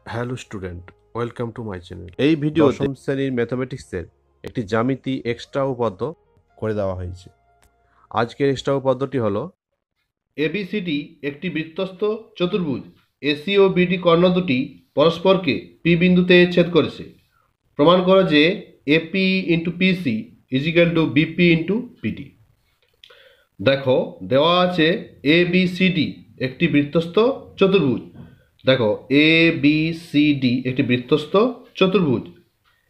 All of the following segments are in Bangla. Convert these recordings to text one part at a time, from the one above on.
Hello student, welcome to my channel. এই ভিডিওতে দশম শ্রেণীর ম্যাথমেটিক্সের একটি জ্যামিতি এক্সট্রা উপপাদ্য করে দেওয়া হয়েছে। আজকের এক্সট্রা উপপাদ্যটি হলো এবিসিডি একটি বৃত্তস্থ চতুর্ভুজ। এসি ও বিডি কর্ণ দুটি পরস্পরকে পি বিন্দুতে ছেদ করেছে। প্রমাণ করো যে AP into PC is equal to BP into PD. দেখো দেওয়া আছে এ বি সি ডি একটি বৃত্তস্থ চতুর্ভুজ। দেখো এ বি সি ডি একটি বৃত্তস্থ চতুর্ভুজ।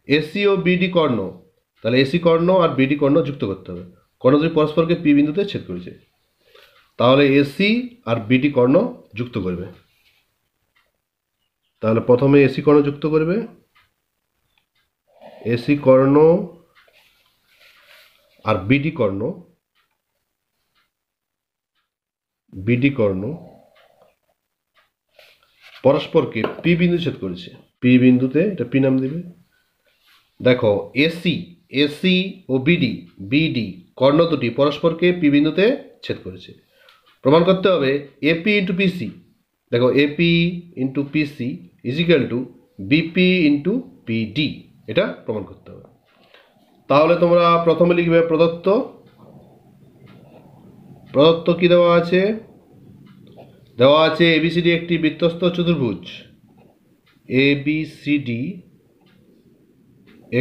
এসি ও বিডি কর্ণ, তাহলে এসি কর্ণ আর বিডি কর্ণ যুক্ত করতে হবে। কর্ণ দুটি পরস্পরকে পি বিন্দুতে ছেদ করেছে, তাহলে এসি আর বিডি কর্ণ যুক্ত করবে। তাহলে প্রথমে এসি কর্ণ যুক্ত করবে, এসি কর্ণ আর বিডি কর্ণ, বিডি কর্ণ পরস্পরকে পি বিন্দু ছেদ করেছে। পি বিন্দুতে এটা পি নাম দিবে। দেখো এসি, এসি ও বিডি, বিডি কর্ণ দুটি পরস্পরকে পি বিন্দুতে ছেদ করেছে। প্রমাণ করতে হবে এপি ইন্টু পিসি। দেখো AP into PC is equal to BP into PD, এটা প্রমাণ করতে হবে। তাহলে তোমরা প্রথমে লিখবে প্রদত্ত। প্রদত্ত কি দেওয়া আছে? দেওয়া আছে এবিসিডি একটি বৃত্তস্থ চতুর্ভুজ। এবিসিডি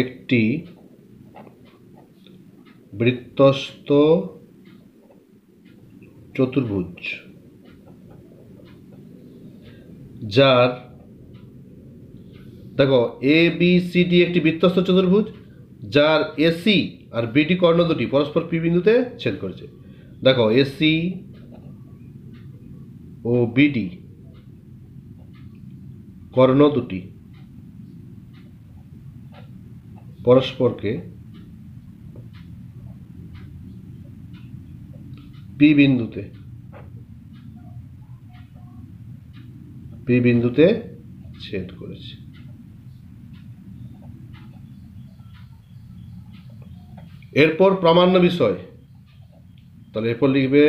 একটি বৃত্তস্থ চতুর্ভুজ যার, দেখো এ বি সি ডি একটি বৃত্তস্থ চতুর্ভুজ যার এসি আর বিডি কর্ণ দুটি পরস্পর পি বিন্দুতে ছেদ করেছে। দেখো এসি ও বিডি কর্ণ দুটি পরস্পরকে পি বিন্দুতে ছেদ করেছে। এরপর প্রামাণ্য বিষয়, তাহলে এরপর লিখবে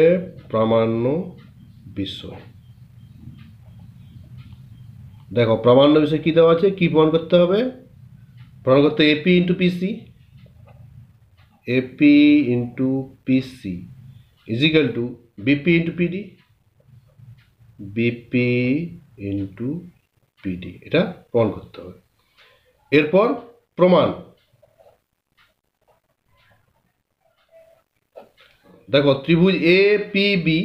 প্রামাণ্য বিষয়। দেখো প্রামাণ্য বিষয় কি দেওয়া আছে, কি প্রমাণ করতে হবে? প্রমাণ করতে AP into PC, AP into PC is equal to BP into PD, BP into PD, এটা প্রমাণ করতে হবে। এরপর প্রমাণ। দেখো ত্রিভুজ এ পি বি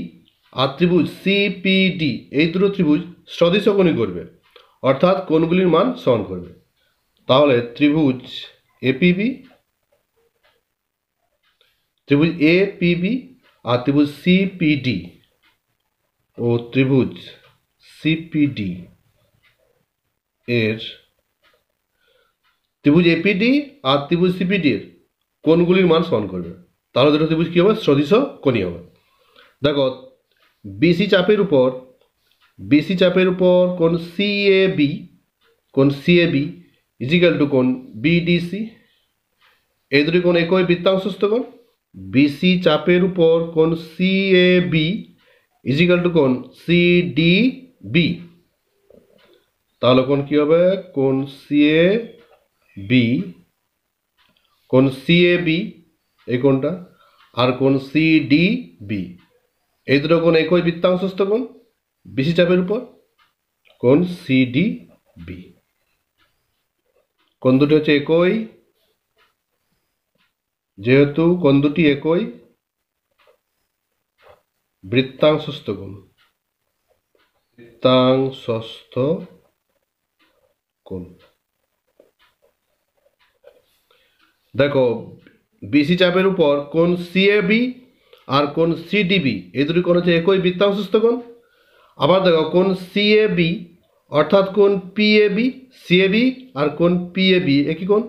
আর ত্রিভুজ সি পি ডি, এই দুটো ত্রিভুজ সদৃশ কোণী করবে, অর্থাৎ কোণগুলির মান সমান করবে। তাহলে ত্রিভুজ এপিবি, ত্রিভুজ এ পিবি আর ত্রিভুজ সিপিডি ও ত্রিভুজ সিপিডি এর, ত্রিভুজ এপিডি আর ত্রিভুজ সিপিডি এর কোণগুলির মান সমান করবে। তাহলে দুটো ত্রিভুজ কি হবে? সদৃশ কোণী হবে। দেখো বিসি চাপের উপর, বিসি চাপের উপর কোণ সিএবি, কোণ সিএবি ইজিক্যাল টু কোণ বিডিসি, এই দুটি কোণ একই বৃত্তাংশস্থ কোণ। বিসি চাপের উপর কোণ সিএবি ইজিক্যাল টু কোণ সিডিবি, তাহলে কোণ কি হবে? কোণ সিএবি, কোণ সিএবি এই কোণটা, আর কোণ সিডিবি, এই দুটো কোণ একই বৃত্তাংশস্থ কোণ। বিসি চাপের উপর কোণ সিডিবি, কোণ দুটি হচ্ছে একই, যেহেতু কোণ দুটি একই বৃত্তাংশস্থ কোণ, বৃত্তাংশস্থ কোণ। দেখো বিসি চাপের উপর কোণ সিএবি আর কোণ সিডিবি, এই দুটি কোণ হচ্ছে একই বৃত্তাংশস্থ কোণ। আবার দেখো কোণ সিএবি অর্থাৎ কোণ পিএবি, সিএবি আর কোণ পিএবি একই কোণ।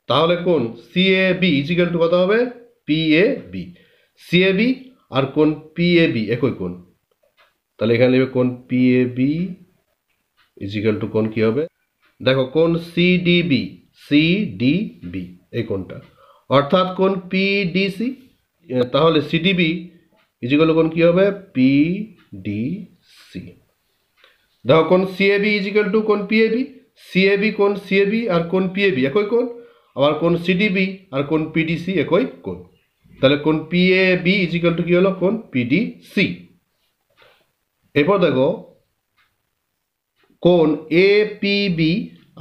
তাহলে কোণ সিএবি ইজিক্যাল টু কত হবে? পিএবি। সিএবি আর কোণ পিএবি একই কোণ, তাহলে এখানে লিখবে কোণ পিএবি ইজিক্যাল টু কোণ কি হবে? দেখো কোণ সিডিবি, সিডিবি এই কোণটা, অর্থাৎ কোণ পিডিসি। তাহলে সিডিবি ইজিক্যাল টু কোণ কি হবে? পিডিসি। দেখো কোন সিএবি ইজিক্যাল টু কোন পিএবি, সিএবি কোন সিএবি আর কোন পিএবি একই কোন, আবার কোন সিডিবি আর কোন পিডিসি একই কোন। তাহলে কোন পিএবি ইজিক্যাল টু কি হলো কোন পিডিসি। এরপর দেখো কোন এপিবি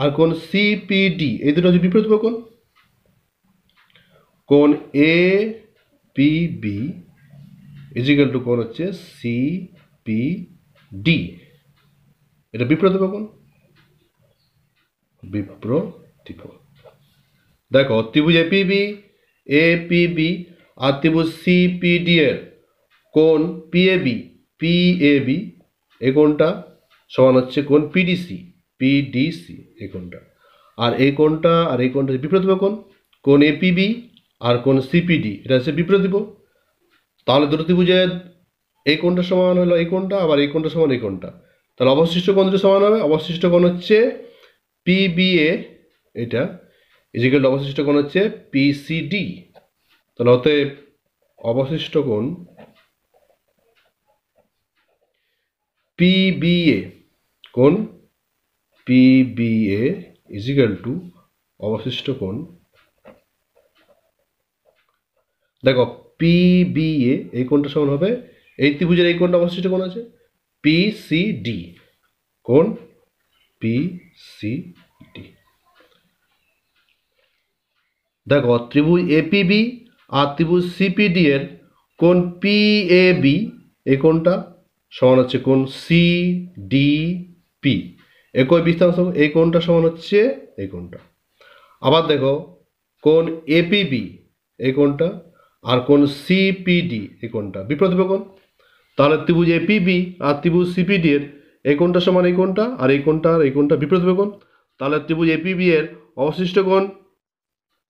আর কোন সিপিডি এই দুটো হচ্ছে বিপরীত কোণ। কোন এপিবি ইজিক্যাল টু কোন হচ্ছে সিপিডি, এটা বিপরীত কোণ, বিপরীত কোণ। দেখো ত্রিভুজ এপিবি এপিবি আর ত্রিভুজ সিপিডি এর কোন পিএবি পিএবি এই কোণটা সমান হচ্ছে কোন পিডিসি পিডিসি এই কোণটা, আর এই কোণটা আর এই কোণটা বিপরীত কোণ, কোন এপিবি আর কোন সিপিডি এটা হচ্ছে বিপরীত। তাহলে দুটো ত্রিভুজের এই কোণটা সমান হলো এই কোণটা, আবার এই কোণটা সমান এই কোণটা, তাহলে অবশিষ্ট কোণ দুটো সমান হবে। অবশিষ্ট কোণ হচ্ছে পিবিএ এটা ইজিক্যাল অবশিষ্ট কোণ হচ্ছে পিসিডি। তাহলে অতএব অবশিষ্ট কোণ পিবিএ কোণ পিবিএ ইজিক্যাল টু অবশিষ্ট কোণ, দেখো পিবিএ এই কোণটা সমান হবে এই ত্রিভুজের এই কোণটা অবশিষ্ট কোণ আছে পিসিডি, কোণ পিসিডি। দেখো ত্রিভুজ এপিবি আর ত্রিভুজ সিপিডি এর কোণ পিএবি এই কোণটা সমান হচ্ছে কোণ সিডিপি একই বিস্তারাংশ, এই কোণটা সমান হচ্ছে এই কোণটা। আবার দেখো কোণ এপিবি এই কোণটা আর কোণ সিপিডি এই কোণটা বিপরীত কোণ। তাহলে ত্রিভুজ এপিবি আর ত্রিভুজ সিপিডি এর এই কোণটা সমান এই কোণটা আর এই কোণটা আর এই কোণটা বিপরীত কোণ। তাহলে ত্রিভুজ এপিবি এর অবশিষ্ট কোণ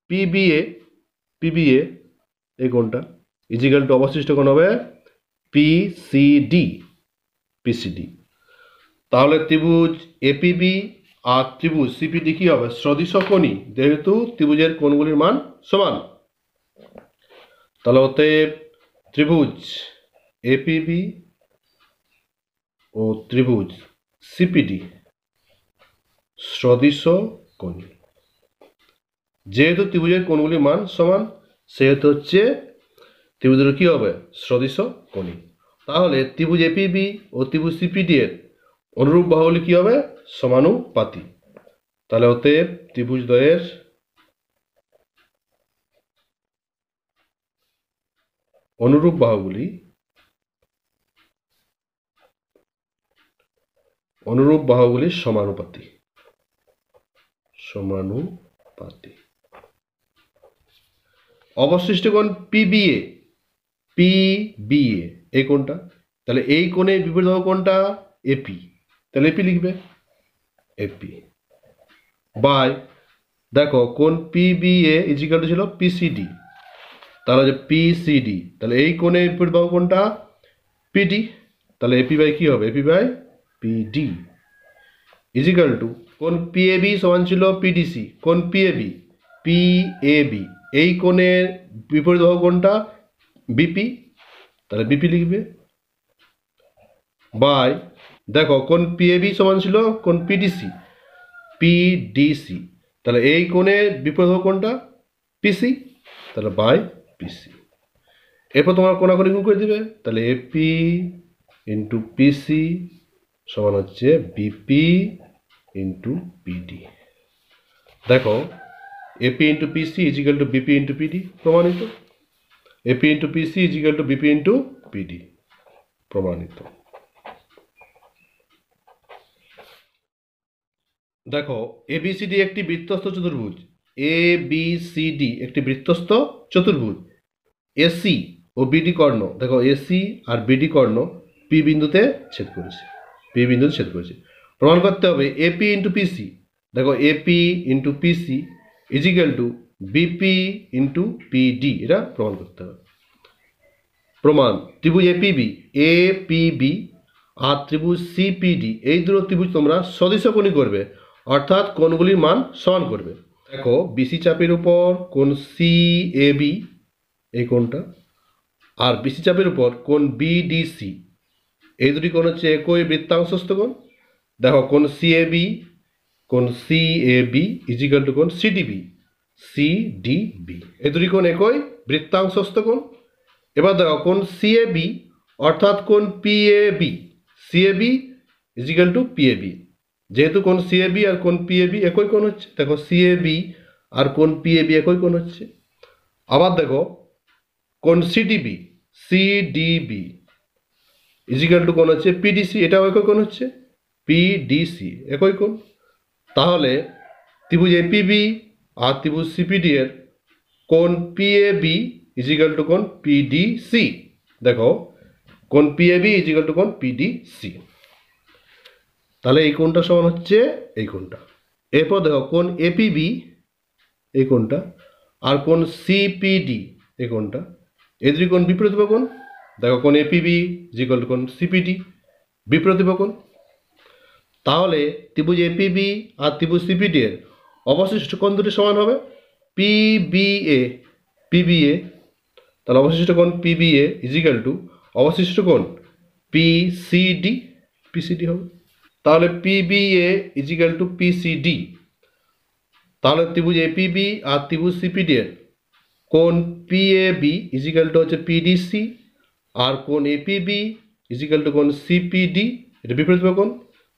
পিবিএ পিবিএ এই কোণটা ইজিক্যাল টু অবশিষ্ট কোণ হবে পিসিডি পিসিডি। তাহলে ত্রিভুজ এপিবি আর ত্রিভুজ সিপিডি কি হবে সদৃশকোণী, যেহেতু ত্রিভুজের কোণগুলির মান সমান। তাহলে অতএব ত্রিভুজ এপিবি ও ত্রিভুজ সিপিডি সদৃশকোণী, যেহেতু ত্রিভুজের কোণগুলির মান সমান সেহেতু হচ্ছে ত্রিভুজের কি হবে সদৃশকোণী। তাহলে ত্রিভুজ এপিবি ও ত্রিভুজ সিপিডি এর অনুরূপ বাহুগুলি কি হবে সমানুপাতি। তাহলে অতএব ত্রিভুজদ্বয়ের অনুরূপ বাহুগুলি সমানুপাতি সমানুপাতি। অবশিষ্ট কোণ পিবিএ পিবিএ এই কোণটা, তাহলে এই কোণে বিপরীত বাহু কোণটা এপি, তাহলে এপি লিখবে এপি বাই দেখো কোণ পিবিএ ইজিক্যাল টু ছিল পিসিডি, তাহলে যে পিসিডি, তাহলে এই কোণে বিপরীত বাহু কোণটা পিডি, তাহলে এপি বাই কি হবে AP by PD is equal to কোণ পিএবি সমান ছিল পিডিসি, কোণ পিএবি পিএবি এই কোণের বিপরীত বাহু কোণটা বিপি, তাহলে বিপি লিখবে বাই দেখো কোণ পিএবি সমান ছিল কোণ পিডিসি পিডিসি, তাহলে এই কোণের বিপরীত বাহু কোণটা পিসি, তাহলে বাই পিসি। এরপর তোমার কোণাকুণি গুণ করে দিবে, তাহলে এপি ইন্টু পিসি সমান হচ্ছে বিপি ইন্টু পিডি। দেখো AP into PC is equal to BP into PD প্রমাণিত, AP into PC is equal to BP into PD প্রমাণিত। দেখো এবিসিডি একটি বৃত্তস্থ চতুর্ভুজ, এবিসিডি একটি বৃত্তস্থ চতুর্ভুজ, এসি ও বিডি কর্ণ, দেখো এসি আর বিডি কর্ণ পি বিন্দুতে ছেদ করেছে, পি বিন্দুতে ছেদ করেছে। প্রমাণ করতে হবে এপি ইন্টু পিসি, দেখো AP into PC is equal to BP into PD, এটা প্রমাণ করতে হবে। প্রমাণ ত্রিভুজ এপিবি এপিবি আর ত্রিভুজ সিপিডি এই দুটো ত্রিভুজ তোমরা সদৃশকোণী করবে, অর্থাৎ কোণগুলির মান সমান করবে। দেখো বিসি চাপের উপর কোণ সিএবি এই কোণটা আর বিসি চাপের উপর কোণ বিডিসি এই দুটি কোণ হচ্ছে একই বৃত্তাংশস্থ কোণ, দেখো কোন সিএবি ইজ ইকুয়াল টু কোন সিডিবি এই দুটি কোণ একই বৃত্তাংশস্থ কোণ। এবার দেখো কোন সিএবি অর্থাৎ কোন PAB, CAB is equal two PAB, যেহেতু কোন সিএবি আর কোন পিএবি একই কোণ হচ্ছে, দেখো সিএবি আর কোন পিএবি একই কোণ হচ্ছে। আবার দেখো কোন সিডিবি ইজ ইকুয়াল টু কোণ হচ্ছে পিডিসি, এটাও একই কোণ হচ্ছে পিডিসি, একই কোণ। তাহলে ত্রিভুজ এপিবি আর ত্রিভুজ সিপিডি এর কোণ পিএবি ইজ ইকুয়াল টু কোণ পিডিসি। দেখো কোণ পিএবি ইজ ইকুয়াল টু কোণ পিডিসি। তাহলে এই কোণটা সমান হচ্ছে এই কোণটা। এরপর দেখো কোণ এপিবি এই কোণটা আর কোণ সিপিডি এই কোণটা, এই দুটি কোণ বিপরীত কোণ। দেখো কোণ এপিবি ইজ ইকুয়াল টু কোণ সিপিডি, বিপরীত কোণ। তাহলে ত্রিভুজ এপিবি আর ত্রিভুজ সিপিডি এর অবশিষ্ট কোণ দুটি সমান হবে পিবিএ। তাহলে অবশিষ্ট কোণ পিবিএ ইজ ইকুয়াল টু অবশিষ্ট কোণ পিসিডি হবে। তাহলে PBA is equal two PCD. তাহলে ত্রিভুজ এপিবি আর ত্রিভুজ সিপিডি এর কোণ পিএবি ইজ ইকুয়াল টু হচ্ছে পিডিসি আর কোণ এপিবি ইজ ইকুয়াল টু কোণ সিপিডি, এটা বিপরীত কোণ।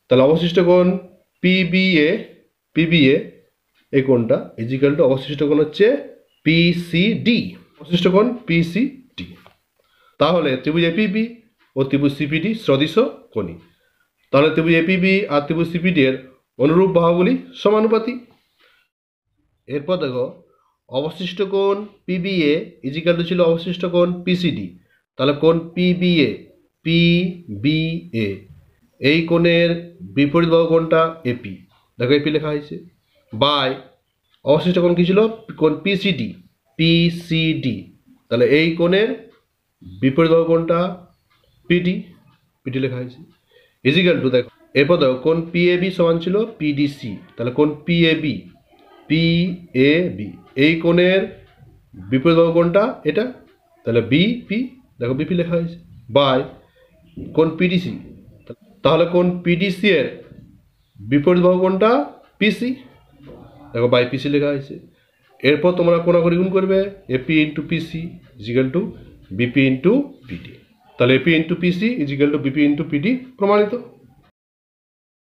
তাহলে অবশিষ্ট কোণ পিবিএ এই কোণটা ইজ ইকুয়াল টু অবশিষ্ট কোণ হচ্ছে পিসিডি, অবশিষ্ট কোণ পিসিডি। তাহলে ত্রিভুজ এপিবি ও ত্রিভুজ সিপিডি সদৃশ কোণী। তাহলে ত্রিভুজ এপিবি আর ত্রিভুজ সিপিডি এর অনুরূপ বাহুগুলি সমানুপাতিক। এরপর দেখো অবশিষ্ট কোণ পিবিএ ইজ ইকুয়াল টু ছিল অবশিষ্ট কোণ পিসিডি। তাহলে কোণ পিবিএ এই কোণের বিপরীত বাহু কোণটা এপি, দেখো এপি লেখা হয়েছে, বাই অবশিষ্ট কোণ কি ছিল কোণ পিসিডি। তাহলে এই কোণের বিপরীত বাহু কোণটা পিডি লেখা হয়েছে ইজ ইকুয়াল টু, দেখো এরপর দেখো কোণ পিএবি সমান ছিল পিডিসি। তাহলে কোণ পিএবি এই কোণের বিপরীত বাহু কোণটা এটা, তাহলে বিপি, দেখো বিপি লেখা হয়েছে, বাই কোণ পিডিসি। তাহলে কোণ পিডিসি এর বিপরীত বাহু কোণটা পিসি, দেখো বাই পিসি লেখা হয়েছে। এরপর তোমরা কোণাকুণি গুণ করবে, AP into PC is equal to BP into PD. তাহলে AP into PC is equal to BP into PD প্রমাণিত।